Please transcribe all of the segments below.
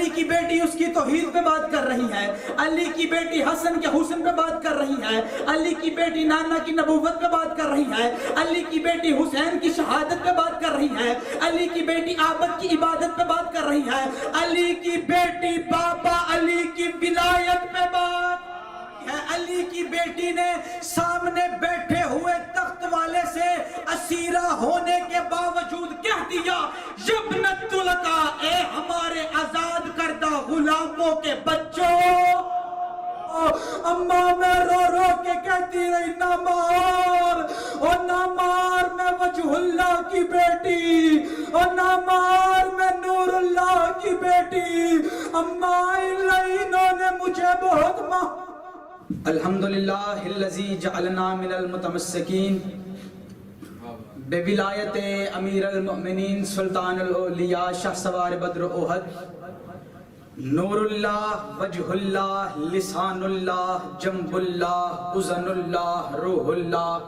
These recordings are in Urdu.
علی کی بیٹی اس کی توحید پہ بات کر رہی ہے، علی کی بیٹی حسن کے حسن پہ بات کر رہی ہے، علی کی بیٹی نانا کی نبوت پہ بات کر رہی ہے، علی کی بیٹی حسین کی شہادت پہ بات کر رہی ہے، علی کی بیٹی عابد کی عبادت پہ بات کر رہی ہے، علی کی بیٹی بابا علی کی ولایت پہ بات ہے۔ علی کی بیٹی نے سامنے بیٹھے ہوئے تخت والے سے اسیرہ ہونے کے باوجود کہہ دیا، یبنت لکا، اے ہمارے آزاد کردہ غلاموں کے بچوں۔ اماں میں رو رو کے کہتی رہی، نہ مار، اور نہ مار میں وجہ اللہ کی بیٹی، اور نہ مار میں نور اللہ کی بیٹی۔ اماں انہوں نے مجھے بہت الحمدللہ الذی جعلنا من المتمسکین بولایت امیر المؤمنین سلطان الاولیاء شاہ سوار بدر احد، نور اللہ، وجہ اللہ، لسان اللہ، جنب اللہ، اذن اللہ، روح اللہ،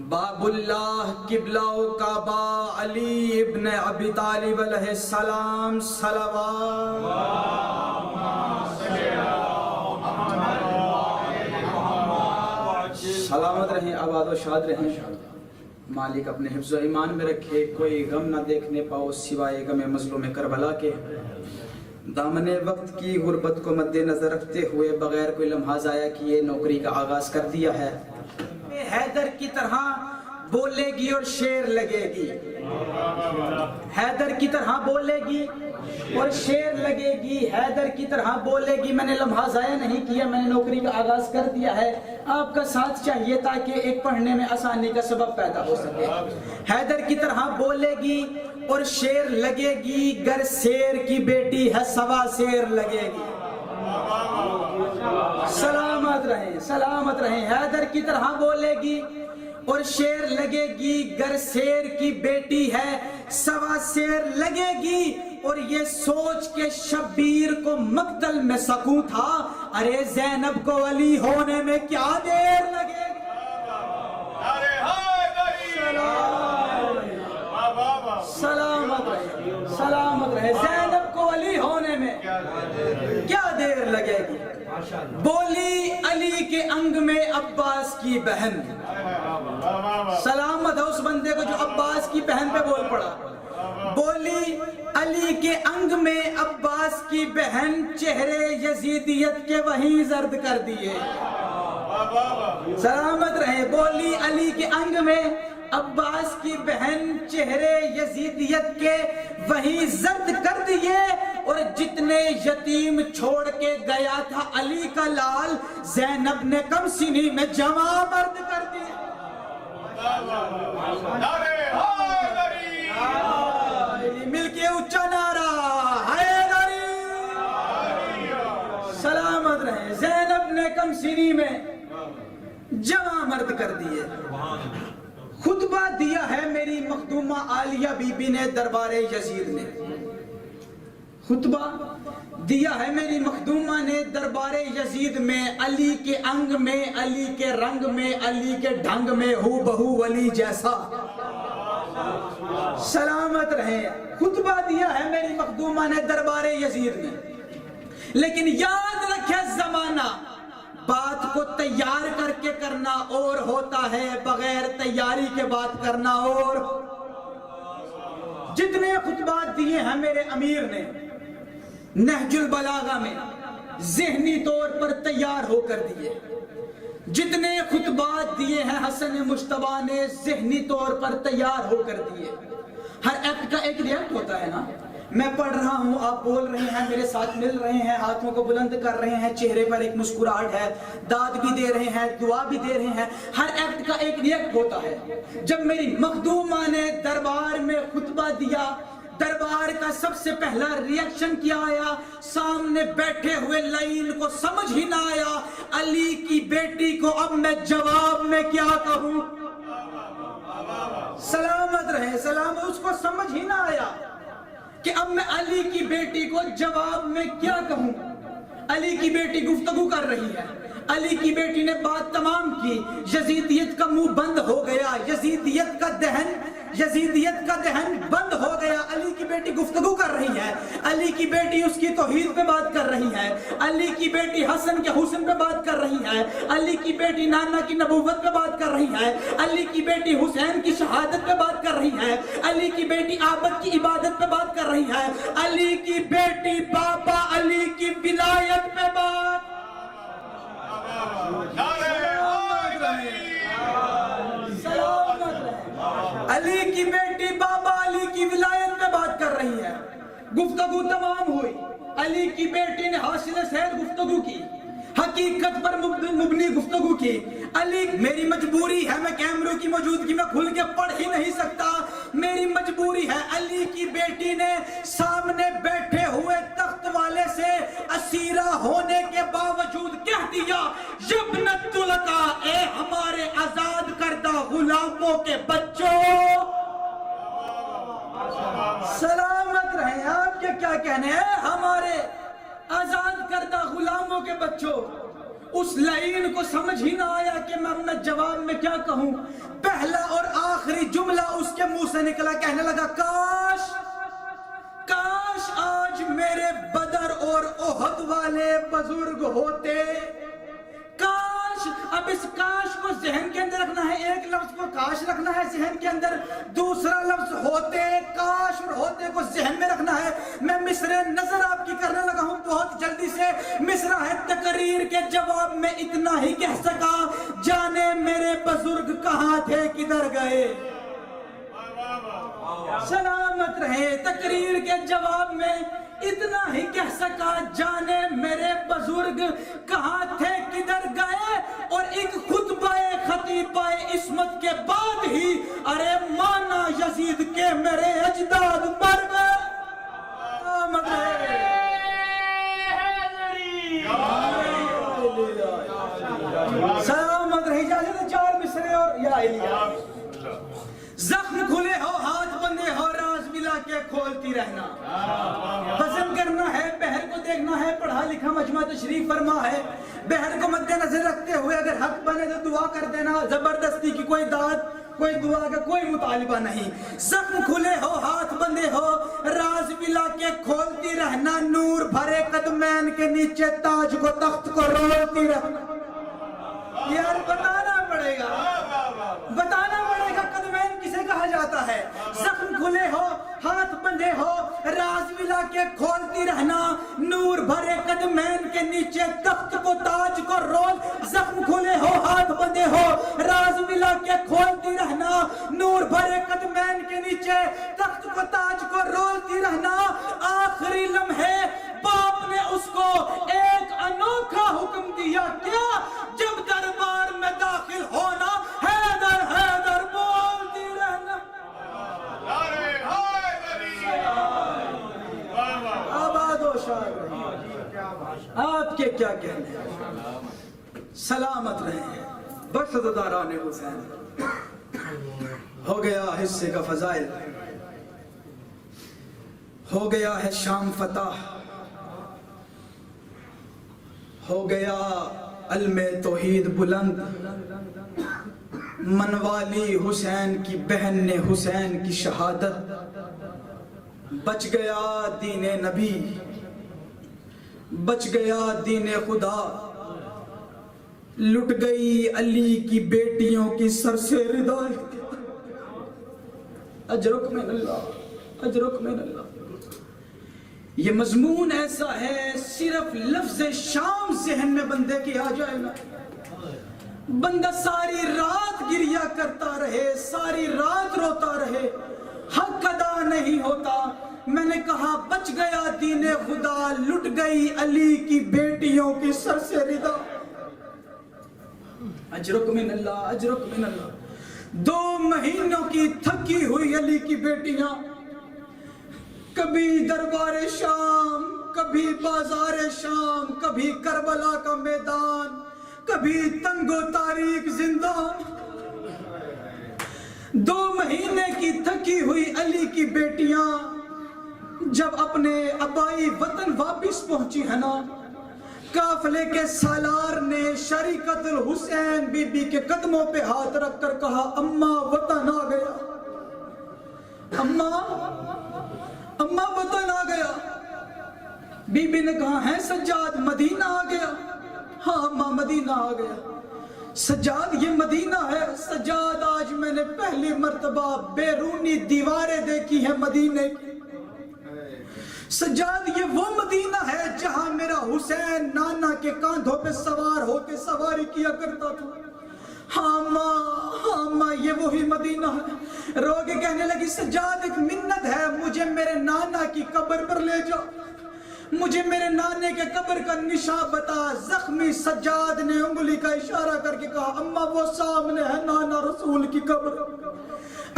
باب اللہ، قبلہ و کعبہ، علی ابن ابی طالب علیہ السلام، صلوات۔ سلامت رہیں، آباد و شاد رہیں، مالک اپنے حفظ و ایمان میں رکھے، کوئی غم نہ دیکھنے پاؤ سوائے غم مظلوم کربلا کے۔ دامن وقت کی غربت کو مد نظر رکھتے ہوئے بغیر کوئی لمحہ ضائع کیے نوکری کا آغاز کر دیا ہے۔ حیدر کی طرح بولے گی اور شیر لگے گی، حیدر کی طرح بولے گی اور شیر لگے گی، حیدر کی طرح بولے گی، میں نے لمحہ ضائع نہیں کیا، میں نے نوکری کا آغاز کر دیا ہے۔ آپ کا ساتھ چاہیے تاکہ ایک پڑھنے میں آسانی کا سبب پیدا ہو سکے۔ حیدر کی طرح بولے گی اور شیر لگے گی، گر شیر کی بیٹی ہے سوا شیر لگے گی۔ سلامت رہیں، سلامت رہیں۔ حیدر کی طرح بولے گی اور شیر لگے گی، گر شیر کی بیٹی ہے سوا شیر لگے گی۔ اور یہ سوچ کے شبیر کو مقتل میں سکوں تھا، ارے زینب کو علی ہونے میں کیا دیر لگے گی۔ سلامت رہے، سلامت رہے، زینب کو علی ہونے میں کیا دیر لگے گی۔ بولی علی کے انگ میں عباس کی بہن، سلامت ہے اس بندے کو جو عباس کی بہن پہ بول پڑا۔ بولی علی کے انگ میں عباس کی بہن، چہرے یزیدیت کے وہیں زرد کر دیے۔ سلامت رہے۔ بولی علی کے انگ میں عباس کی بہن، چہرے یزیدیت کے وہیں زرد کر دیے۔ اور جتنے یتیم چھوڑ کے گیا تھا علی کا لال، زینب نے کم سنی میں جوان مرد کر دیا۔ مل کے اونچا نعرہ حیدری۔ سلامت رہے۔ زینب نے کم سنی میں جوان مرد کر دیے۔ خطبہ دیا ہے میری مخدومہ عالیہ بی بی نے دربار یزید نے، خطبہ دیا ہے میری مخدومہ نے دربار یزید میں، علی کے انگ میں، علی کے رنگ میں، علی کے ڈھنگ میں، ہو بہو علی جیسا۔ سلامت رہے۔ خطبہ دیا ہے میری مخدومہ نے دربار یزید میں، لیکن یاد رکھے زمانہ، بات کو تیار کر کے کرنا اور ہوتا ہے، بغیر تیاری کے بات کرنا اور۔ جتنے خطبات دیے ہیں میرے امیر نے نہج البلاغہ میں، ذہنی طور پر تیار ہو کر دیے۔ جتنے خطبات دیے ہیں حسن مجتبیٰ نے، ذہنی طور پر تیار ہو کر دیے۔ ہر ایکٹ کا ایک ریئیکٹ ہوتا ہے نا، میں پڑھ رہا ہوں، آپ بول رہے ہیں، میرے ساتھ مل رہے ہیں، ہاتھوں کو بلند کر رہے ہیں، چہرے پر ایک مسکراہٹ ہے، داد بھی دے رہے ہیں، دعا بھی دے رہے ہیں۔ ہر ایکٹ کا ایک ریئیکٹ ہوتا ہے۔ جب میری مخدومہ نے دربار میں خطبہ دیا، دربار کا سب سے پہلا ریاکشن کیا آیا؟ سامنے بیٹھے ہوئے لائن کو سمجھ ہی نہ آیا، علی کی بیٹی کو اب میں جواب میں کیا کہوں۔ سلامت رہے، سلام، اس کو سمجھ ہی نہ آیا کہ اب میں علی کی بیٹی کو جواب میں کیا کہوں۔ علی کی بیٹی گفتگو کر رہی ہے، علی کی بیٹی نے بات تمام کی، یزیدیت کا منہ بند ہو گیا، یزیدیت کا دہن یزیدیت کا دہن بند ہو گیا. علی کی بیٹی گفتگو کر رہی ہے, علی کی بیٹی اس کی توحید پہ بات کر رہی ہے, علی کی بیٹی حسن کے حسن پہ بات کر رہی ہے, علی کی بیٹی نانا کی نبوت پہ بات کر رہی ہے, علی کی بیٹی حسین کی شہادت پہ بات کر رہی ہے, علی کی بیٹی عابد کی عبادت پہ بات کر رہی ہے, علی کی بیٹی بابا علی کی ولایت پہ بات. علی کی بیٹی بابا علی کی ولایت پہ بات کر رہی ہے. گفتگو تمام ہوئی. علی کی بیٹی نے حاصل سیر گفتگو کی, حقیقت پر مبنی گفتگو کی. علی میری مجبوری ہے, میں کیمروں کی موجودگی میں کھل کے پڑھ ہی نہیں سکتا, میری مجبوری ہے. علی کی بیٹی نے سامنے بیٹھے ہوئے تخت والے سے اسیرہ ہونے کے باوجود کہہ دیا, یبنت العطا, اے ہمارے آزاد کردہ غلاموں کے بچوں. سلامت رہیں. آپ کے کیا کہنے ہیں, ہمارے آزاد کردہ غلاموں کے بچوں. اس لعین کو سمجھ ہی نہ آیا کہ میں جواب میں کیا کہوں. پہلا اور آخری جملہ اس کے منہ سے نکلا, کہنے لگا کاش کاش آج میرے بدر اور احد والے بزرگ ہوتے. کاش, اب اس کاش کو ذہن کے اندر رکھنا ہے, ایک لفظ کو کاش رکھنا ہے ذہن کے اندر, دوسرا لفظ ہوتے, کاش اور ہوتے کو ذہن میں رکھنا ہے. میں مصرع نظر آپ کی کرنے لگا ہوں بہت جلدی سے. مصرع ہے تقریر کے جواب میں اتنا ہی کہہ سکا, جانے میرے بزرگ کہاں تھے کدھر گئے. سلامت رہے. تقریر کے جواب میں اتنا ہی کہہ سکا, جانے میرے بزرگ کہاں تھے کدھر گئے. اور ایک خطبہ خطیبہ عصمت کے بعد ہی ارے مانا یزید کے میرے اجداد مر گئے. سلامت رہی. جاتے 4 مصرے اور یا علیہ. زخم کھلے ہو, ہاتھ بندے ہو, راز ملا کے کھولتی رہنا. پسند کرنا ہے, بہر کو دیکھنا ہے, پڑھا لکھا مجمع تشریف فرما ہے. بہر کو مد نظر رکھتے ہوئے اگر حق بنے تو دعا کر دینا. زبردستی کی کوئی داد, کوئی دعا کا کوئی مطالبہ نہیں. زخم کھلے ہو, ہاتھ بندے ہو, راز ملا کے کھولتی رہنا. نور بھرے قدمین کے نیچے تاج کو تخت کو رولتی رہنا. یار بتانا پڑے گا, بتانا پڑے گا قدمین کسے کہا جاتا ہے. زخم کھلے ہو, ہاتھ بندھے ہو, راز ملا کے کھولتی رہنا. نور بھرے قدمین کے نیچے تخت کو تاج کو رول. زخم کھلے ہو, ہاتھ بندھے ہو, راز ملا کے کھولتی رہنا. نور بھرے قدمین کے نیچے تخت کو تاج کو رولتی رہنا. آخری لمحے باپ نے اس کو ایک انوکھا حکم دیا, کیا؟ جب دربار میں داخل ہونا, حیدر حیدر بولتی رہنا. آباد و شاد رہی. آپ کے کیا کہنے ہیں. سلامت رہیں. بخت داران حسین. ہو گیا حصے کا فضائل, ہو گیا ہے شام فتح, ہو گیا علم توحید بلند. منوالی حسین کی بہن نے حسین کی شہادت. بچ گیا دین نبی, بچ گیا دین خدا. لٹ گئی علی کی بیٹیوں کی سر سے ردا. اجرک من اللہ, اجرک من اللہ. یہ مضمون ایسا ہے صرف لفظ شام ذہن میں بندے کی آ جائے نا, بندہ ساری رات گریا کرتا رہے, ساری رات روتا رہے, حق ادا نہیں ہوتا. میں نے کہا بچ گیا دین خدا, لٹ گئی علی کی بیٹیوں کی سر سے ردا. اجرک من اللہ, اجرک من اللہ. 2 مہینوں کی تھکی ہوئی علی کی بیٹیاں, کبھی دربار شام, کبھی بازار شام, کبھی کربلا کا میدان, کبھی تنگ و تاریک زندان. 2 مہینے کی تھکی ہوئی علی کی بیٹیاں جب اپنے آبائی وطن واپس پہنچی ہے نا, قافلے کے سالار نے شریکت الحسین بی بی کے قدموں پہ ہاتھ رکھ کر کہا, اماں وطن آ گیا. اماں وطن آ گیا. بی بی نے کہا ہے سجاد مدینہ آ گیا؟ ہاں اماں مدینہ آ گیا. سجاد یہ مدینہ ہے. سجاد آج میں نے پہلی مرتبہ بیرونی دیواریں دیکھی ہیں مدینے کی. سجاد یہ وہ مدینہ ہے جہاں میرا حسین نانا کے کاندھوں پہ سوار ہو کے سواری کیا کرتا تھا. ہاں ماں یہ وہی مدینہ ہے. رو کے کہنے لگی سجاد ایک منت ہے, مجھے میرے نانا کی قبر پر لے جاؤ, مجھے میرے نانے کے قبر کا نشان بتا. زخمی سجاد نے انگلی کا اشارہ کر کے کہا اماں وہ سامنے ہے نانا رسول کی قبر.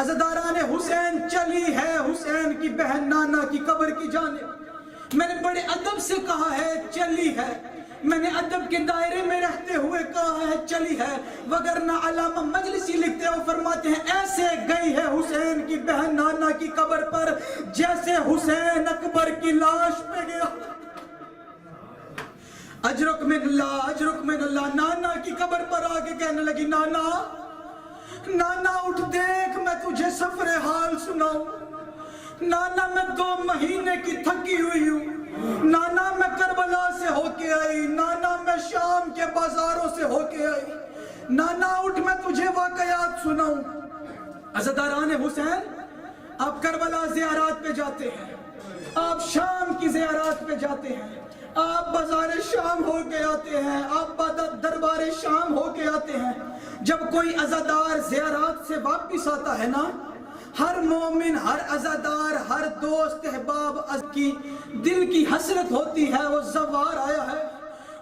عزاداران حسین چلی ہے حسین کی بہن نانا کی قبر کی جانب. میں نے بڑے ادب سے کہا ہے چلی ہے, میں نے ادب کے دائرے میں رہتے ہوئے کہا ہے چلی ہے, وگرنہ علامہ مجلسی لکھتے ہو فرماتے ہیں ایسے گئی ہے حسین کی بہن نانا کی قبر پر جیسے حسین اکبر کی لاش پہ گیا. اجرک من اللہ. نانا کی قبر پر آگے کہنے لگی نانا اٹھ دیکھ میں تجھے سفر حال سناؤں. نانا میں 2 مہینے کی تھکی ہوئی ہوں. نانا میں کربلا سے ہو کے آئی. نانا میں شام کے بازاروں سے ہو کے آئی. نانا اٹھ میں تجھے واقعات سناؤں. عزاداران حسین آپ کربلا زیارات پہ جاتے ہیں, آپ شام کی زیارات پہ جاتے ہیں, آپ بازار شام ہو کے آتے ہیں, آپ دربار شام ہو کے آتے ہیں. جب کوئی عزادار زیارات سے واپس آتا ہے نا, ہر مومن, ہر عزادار, ہر دوست احباب کی دل کی حسرت ہوتی ہے وہ زوار آیا ہے,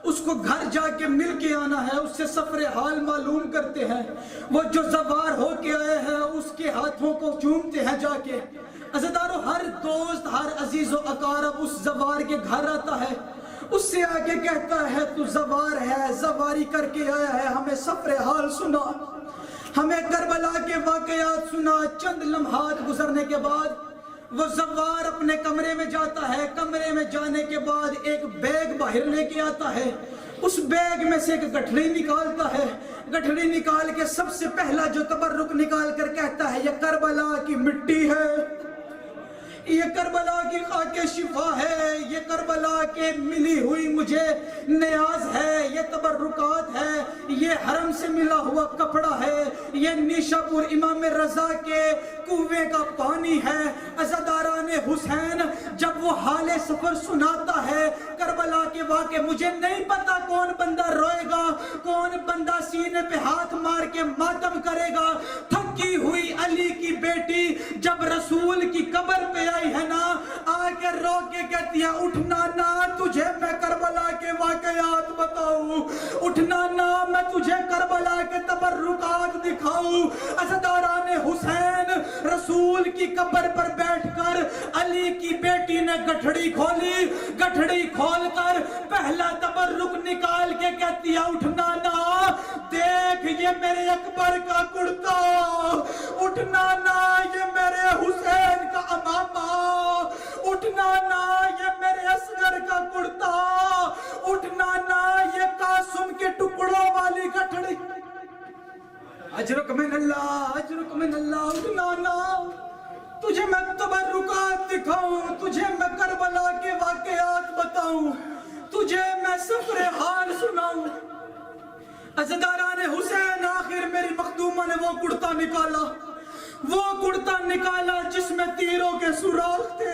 اس کو گھر جا کے مل کے آنا ہے, اس سے سفر حال معلوم کرتے ہیں. وہ جو زوار ہو کے آئے ہیں اس کے ہاتھوں کو چومتے ہیں جا کے. عزاداروں ہر دوست, ہر عزیز و اقارب اس زوار کے گھر آتا ہے, اس سے آگے کہتا ہے تو زوار ہے, زواری کر کے آیا ہے, ہمیں سفر حال سنا, ہمیں کربلا کے واقعات سنا. چند لمحات گزرنے کے بعد وہ زوار اپنے کمرے میں جاتا ہے. کمرے میں جانے کے بعد ایک بیگ باہر لے کے آتا ہے. اس بیگ میں سے ایک گٹھڑی نکالتا ہے. گٹھڑی نکال کے سب سے پہلا جو تبرک نکال کر کہتا ہے یہ کربلا کی مٹی ہے, یہ کربلا کی خاک شفا ہے, یہ کربلا کے ملی ہوئی مجھے نیاز ہے, یہ تبرکات ہے, یہ حرم سے ملا ہوا کپڑا ہے, یہ نیشاپور امام رضا کے کنویں کا پانی ہے. عزاداران حسین جب وہ حال سفر سناتا ہے کربلا کے واقعے, مجھے نہیں پتا کون بندہ روئے گا, کون بندہ سینے پہ ہاتھ مار کے ماتم کرے گا. تھکی ہوئی علی کی بیٹی جب رسول کی قبر پہ آئی ہے نا, آ کے رو کے کہتی ہے اٹھنا نا تجھے میں کربلا کے واقعات بتاؤں, اٹھنا نا میں تجھے کربلا کے تبرکات دکھاؤں. عزاداران حسین رسول کی قبر پر بیٹھ کر علی کی بیٹی نے گٹھڑی کھولی. گٹھڑی کھول کر پہلا تبرک نکال کے کہتی ہے اٹھنا نا دیکھ یہ میرے اکبر کا کرتا, اٹھنا نا یہ میرے حسین کا امامہ, اٹھنا نا یہ میرے اصغر کا کرتا, اٹھنا نا یہ قاسم کے ٹکڑوں والی گٹھڑی. اجرک من اللہ, اٹھنا نا تجھے میں تبرکات دکھاؤں, تجھے میں کربلا کے واقعات بتاؤں, تجھے میں سفر حال سناؤں. عزاداران حسین آخر میری مخدومہ نے وہ کرتا نکالا جس میں تیروں کے سوراخ تھے,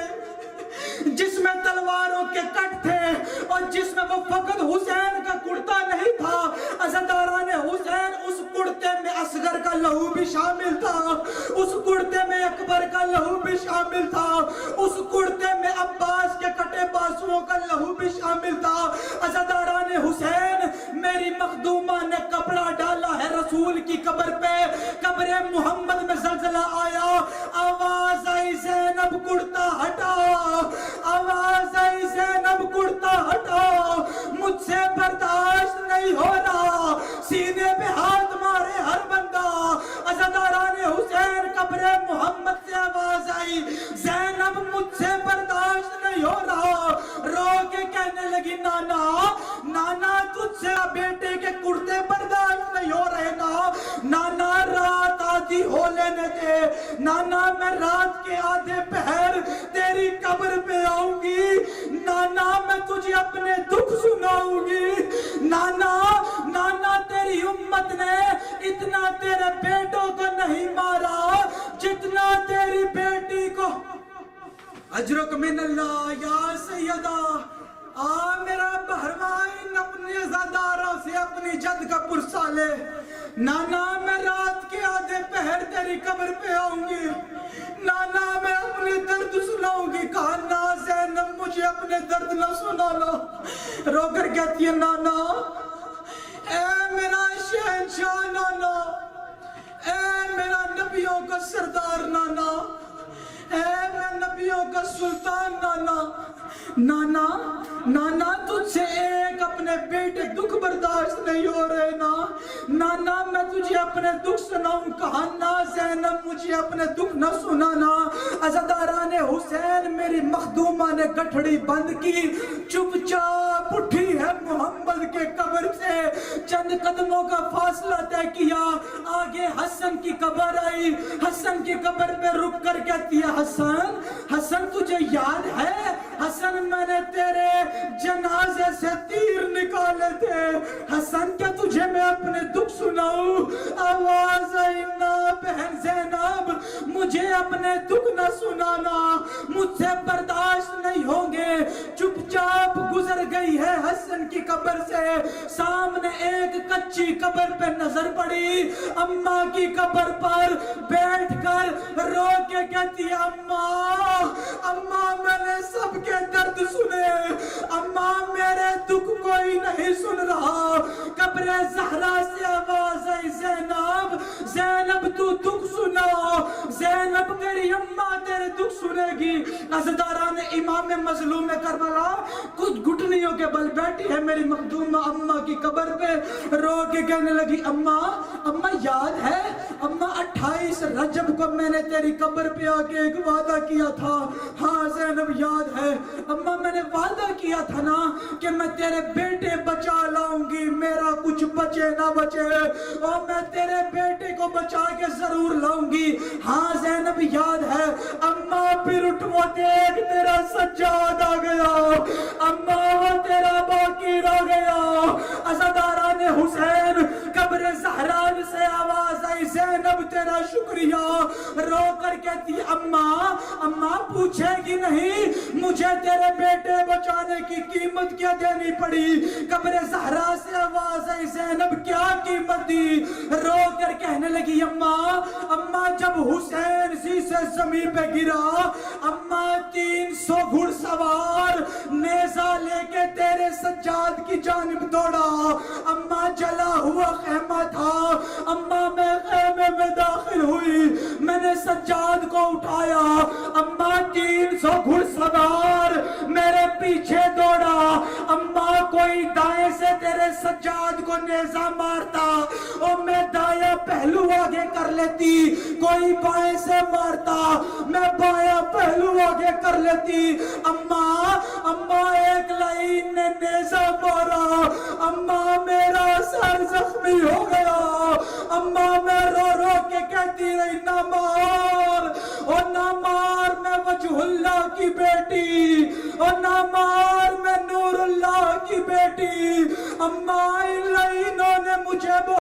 جس میں تلواروں کے کٹ تھے, اور جس میں وہ فقط حسین کا کرتا نہیں تھا. عزاداران حسین اس کرتے میں اصغر کا لہو بھی شامل تھا, اس کرتے میں اکبر کا لہو بھی شامل تھا, اس کرتے میں عباس کے کٹے بازوؤں کا لہو بھی شامل تھا. عزاداران حسین میری مخدومہ نے کپڑا ڈالا ہے رسول کی قبر پہ, قبر محمد میں زلزلہ آیا, آواز آئی زینب کرتا ہٹا, آواز آئی زینب کرتا ہٹا, مجھ سے برداشت نہیں ہو رہا, سینے پہ ہاتھ مارے ہر بندہ. عزاداران حسین قبر محمد سے آواز آئی زینب مجھ سے برداشت نہیں ہو رہا, رو کے کہنے لگی نانا تجھ سے بیٹے کے کرتے برداشت نہیں ہو رہے نا, نانا رات آدھی راضی ہو لینے دے نانا، میں رات کے آدھے پہر تیری قبر پہ آؤں گی نانا، میں تجھے اپنے دکھ سناؤں گی نانا، نانا تیری امت نے اتنا تیرے بیٹوں کو نہیں مارا جتنا تیری بیٹی کو۔ اجرک من اللہ یا سیدہ، میرا بہروائن اپنے عزاداروں سے اپنی جد کا پرسہ لے نانا، میں رات کے آدھے پہر تیری قبر پہ آؤں گی نانا، میں اپنے درد سناؤں گی۔ کہا نا زینب مجھے اپنے درد نہ سنانا، رو کر کہتی ہے نانا، اے میرا شہنشاہ نانا، اے میرا نبیوں کا سردار نانا، اے میں نبیوں کا سلطان نانا، نانا نانا تجھ سے ایک اپنے بیٹے دکھ برداشت نہیں ہو رہے نا نانا، میں تجھے اپنے دکھ سناؤں۔ کہا نا زینب مجھے اپنے دکھ نہ سنانا، عزاداران حسین میری مخدومہ نے گٹھڑی بند کی، چپ چاپ اٹھی ہے محمد کے قبر سے، چند قدموں کا فاصلہ طے کیا، آگے حسن کی قبر آئی، حسن کی قبر پہ رک کر کہتی ہے حسن، حسن تجھے یاد ہے حسن میں نے تیرے جنازے سے تیر نکالے تھے، حسن کیا تجھے میں اپنے دکھ سناؤں؟ آواز آئی نا بہن زینب مجھے اپنے دکھ نہ سنانا، مجھ سے برداشت نہیں ہوں گے۔ چپ چاپ گزر گئی ہے حسن کی قبر سے، سامنے ایک کچی قبر پہ نظر پڑی، اماں کی قبر پر بیٹھ کر رو کے کہتی ہے اماں، اماں میں نے سب کے درد سنے، اماں میرے دکھ کوئی نہیں سن رہا۔ قبر زہرا سے آواز آئی زینب، زینب تو دکھ سنا، زینب تیری اماں تیرے دکھ سنے گی۔ عزاداران امام مظلوم کربلا کچھ گھٹنیوں کے بل بیٹھی ہے میری مخدومہ اماں کی قبر پہ، رو کے کہنے لگی اماں، اماں یاد ہے اماں 28 رجب کو میں نے تیری قبر پہ آ کے ایک وعدہ کیا تھا؟ ہاں زینب یاد ہے اماں، میں نے وعدہ کیا تھا نا کہ میں تیرے بیٹے بچا لاؤں گی، میرا کچھ بچے نہ بچے، اور میں تیرے بیٹے کو بچا کے ضرور لاؤں گی۔ ہاں زینب یاد ہے اماں، پھر اٹھ وہ دیکھ تیرا سجاد آ گیا، اماں وہ تیرا باقی رہ گیا۔ عزاداران حسین قبر زہران سے آواز آئی زینب تیرا شکریہ، رو کر کہتی اماں، اماں پوچھے گی نہیں مجھے تیرے بیٹے بچانے کی قیمت کیا دینی پڑی؟ قبر زہرا سے آواز آئی زینب کیا قیمت دی؟ رو کر کہنے لگی اماں، اماں جب حسین سے زمین پہ گرا، اماں 300 گھڑ سوار نیزہ لے کے تیرے سجاد کی جانب دوڑا، اماں جلا ہوا خیمہ تھا، اماں میں خیمے میں داخل ہوئی، میں نے سجاد کو اٹھایا، اماں 300 گھڑ سوار میرے پیچھے دوڑا، اماں کوئی دائیں سے تیرے سجاد کو نیزہ مارتا اور میں دائیں پہلو آگے کر لیتی، کوئی بائیں سے مارتا میں بائیں پہلو آگے کر لیتی، اماں اماں ایک لائن نے نیزہ مارا، اماں میرا سر زخمی ہو گیا، اماں میں رو رو کے کہتی رہی نہ مار، اور نہ مار میں وجہ اللہ کی بیٹی، اور نہ مار میں نور اللہ کی بیٹی، اماں ان لائنوں نے مجھے